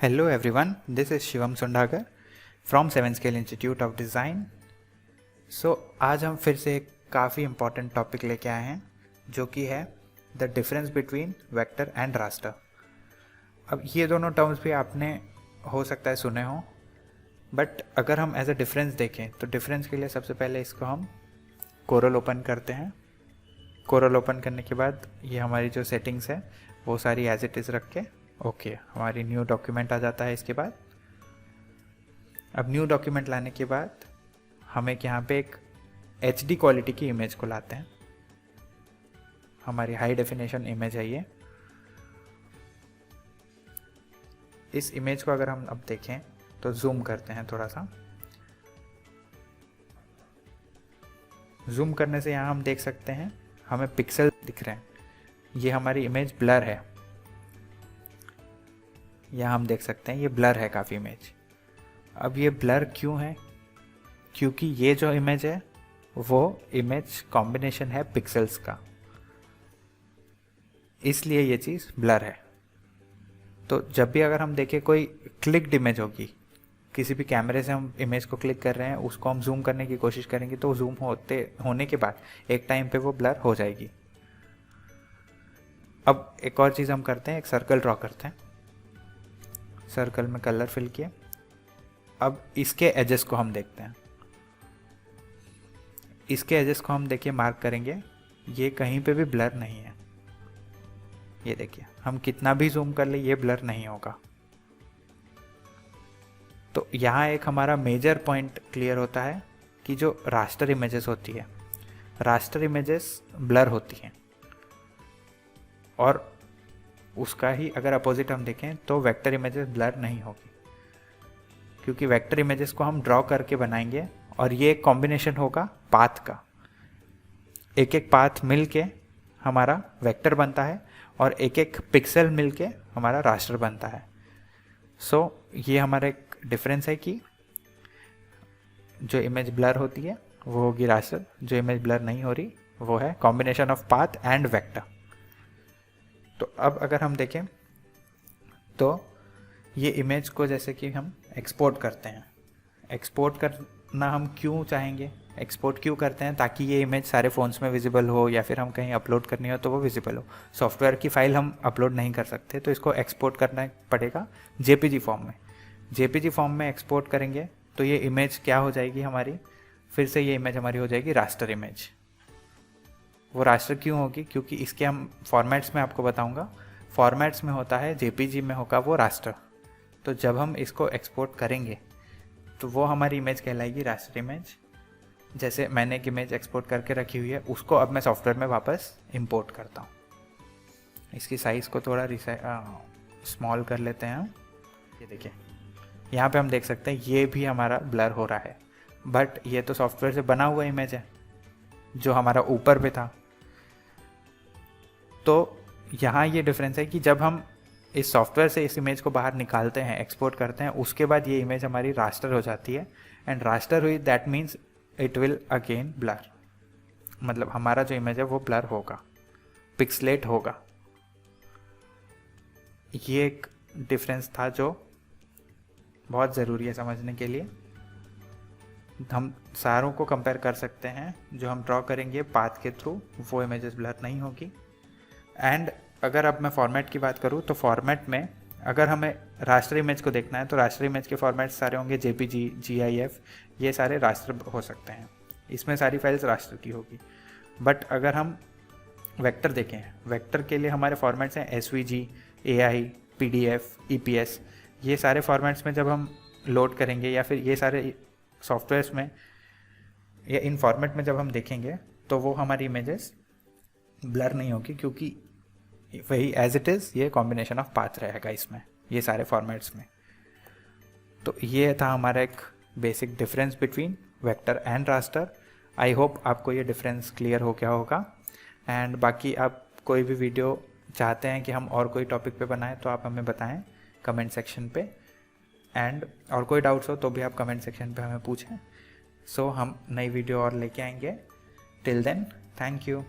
Hello everyone, this is Shivam Sundagar from 7 Scale Institute of Design. आज हम फिर से एक काफ़ी इम्पॉर्टेंट टॉपिक लेके आए हैं जो कि है the difference between vector and raster. अब ये दोनों टर्म्स भी आपने हो सकता है सुने हो, बट अगर हम एज अ डिफरेंस देखें तो डिफरेंस के लिए सबसे पहले इसको हम कोरल ओपन करते हैं। कोरल ओपन करने के बाद ये हमारी जो सेटिंग्स है वो सारी एज इट इज़ रख के ओके हमारी न्यू डॉक्यूमेंट आ जाता है। इसके बाद अब न्यू डॉक्यूमेंट लाने के बाद हम एक यहाँ पे एक HD क्वालिटी की इमेज को लाते हैं। हमारी हाई डेफिनेशन इमेज है ये। इस इमेज को अगर हम अब देखें तो जूम करते हैं थोड़ा सा। जूम करने से यहाँ हम देख सकते हैं हमें पिक्सल दिख रहे हैं। ये हमारी इमेज ब्लर है। यहाँ हम देख सकते हैं ये ब्लर है काफ़ी इमेज। अब ये ब्लर क्यों है? क्योंकि ये जो इमेज है वो इमेज कॉम्बिनेशन है पिक्सेल्स का, इसलिए ये चीज़ ब्लर है। तो जब भी अगर हम देखें कोई क्लिक्ड इमेज होगी, किसी भी कैमरे से हम इमेज को क्लिक कर रहे हैं, उसको हम जूम करने की कोशिश करेंगे तो जूम होने के बाद एक टाइम पे वो ब्लर हो जाएगी। अब एक और चीज़ हम करते हैं, एक सर्कल ड्रॉ करते हैं। सर्कल में कलर फिल किया। अब इसके एजेस को हम देखते हैं। इसके एजेस को हम देखिए मार्क करेंगे, ये कहीं पे भी ब्लर नहीं है। ये देखिए हम कितना भी जूम कर ले ये ब्लर नहीं होगा। तो यहाँ एक हमारा मेजर पॉइंट क्लियर होता है कि जो रास्टर इमेजेस होती है, रास्टर इमेजेस ब्लर होती हैं, और उसका ही अगर अपोजिट हम देखें तो वेक्टर इमेजेस ब्लर नहीं होगी, क्योंकि वेक्टर इमेजेस को हम ड्रॉ करके बनाएंगे और ये एक कॉम्बिनेशन होगा पाथ का। एक एक पाथ मिल के हमारा वेक्टर बनता है और एक एक पिक्सल मिल के हमारा रास्टर बनता है। ये हमारा एक डिफरेंस है कि जो इमेज ब्लर होती है वो होगी रास्टर, जो इमेज ब्लर नहीं हो रही वो है combination of path and vector. तो अब अगर हम देखें तो ये इमेज को जैसे कि हम एक्सपोर्ट करते हैं। एक्सपोर्ट करना हम क्यों चाहेंगे, एक्सपोर्ट क्यों करते हैं? ताकि ये इमेज सारे फ़ोन्स में विजिबल हो, या फिर हम कहीं अपलोड करनी हो तो वो विजिबल हो। सॉफ्टवेयर की फ़ाइल हम अपलोड नहीं कर सकते, तो इसको एक्सपोर्ट करना पड़ेगा JPG फॉर्म में। JPG फॉर्म में एक्सपोर्ट करेंगे तो ये इमेज क्या हो जाएगी हमारी, फिर से ये इमेज हमारी हो जाएगी रास्टर इमेज। वो रास्टर क्यों होगी? क्योंकि इसके हम फॉर्मेट्स में आपको बताऊंगा। फॉर्मेट्स में होता है JPG में होगा वो रास्टर। तो जब हम इसको एक्सपोर्ट करेंगे तो वो हमारी इमेज कहलाएगी रास्टर इमेज। जैसे मैंने एक इमेज एक्सपोर्ट करके रखी हुई है, उसको अब मैं सॉफ्टवेयर में वापस इंपोर्ट करता हूँ। इसकी साइज़ को थोड़ा स्मॉल कर लेते हैं। ये देखिए यहाँ पे हम देख सकते हैं ये भी हमारा ब्लर हो रहा है, बट ये तो सॉफ्टवेयर से बना हुआ इमेज है जो हमारा ऊपर पे था। तो यहाँ ये डिफरेंस है कि जब हम इस सॉफ्टवेयर से इस इमेज को बाहर निकालते हैं, एक्सपोर्ट करते हैं, उसके बाद ये इमेज हमारी रास्टर हो जाती है। एंड रास्टर हुई that means it will again blur, मतलब हमारा जो इमेज है वो ब्लर होगा, पिक्सलेट होगा। ये एक डिफरेंस था जो बहुत ज़रूरी है समझने के लिए। हम सारों को कंपेयर कर सकते हैं। जो हम ड्रॉ करेंगे पाथ के थ्रू वो इमेजेस ब्लर नहीं होगी। एंड अगर अब मैं फॉर्मेट की बात करूँ तो फॉर्मेट में अगर हमें रास्टर इमेज को देखना है तो रास्टर इमेज के फॉर्मेट सारे होंगे JPG, GIF, ये सारे रास्टर हो सकते हैं। इसमें सारी फाइल्स रास्टर की होगी। बट अगर हम वेक्टर देखें, वेक्टर के लिए हमारे फॉर्मेट्स हैं SVG, AI, PDF, EPS। ये सारे फॉर्मेट्स में जब हम लोड करेंगे या फिर ये सारे सॉफ्टवेयर्स में या इन फॉर्मेट में जब हम देखेंगे तो वो हमारी इमेजेस ब्लर नहीं होगी, क्योंकि वही एज इट इज़ ये कॉम्बिनेशन ऑफ पाथ रहेगा इसमें, ये सारे फॉर्मेट्स में। तो ये था हमारा एक basic difference between vector and raster. I hope आपको ये डिफरेंस क्लियर हो गया होगा। एंड बाकी आप कोई भी वीडियो चाहते हैं कि हम और कोई टॉपिक पे बनाएं तो आप हमें बताएं कमेंट सेक्शन पे। एंड और कोई डाउट्स हो तो भी आप कमेंट सेक्शन पे हमें पूछें। हम नई वीडियो और लेके आएंगे। Till then, thank you.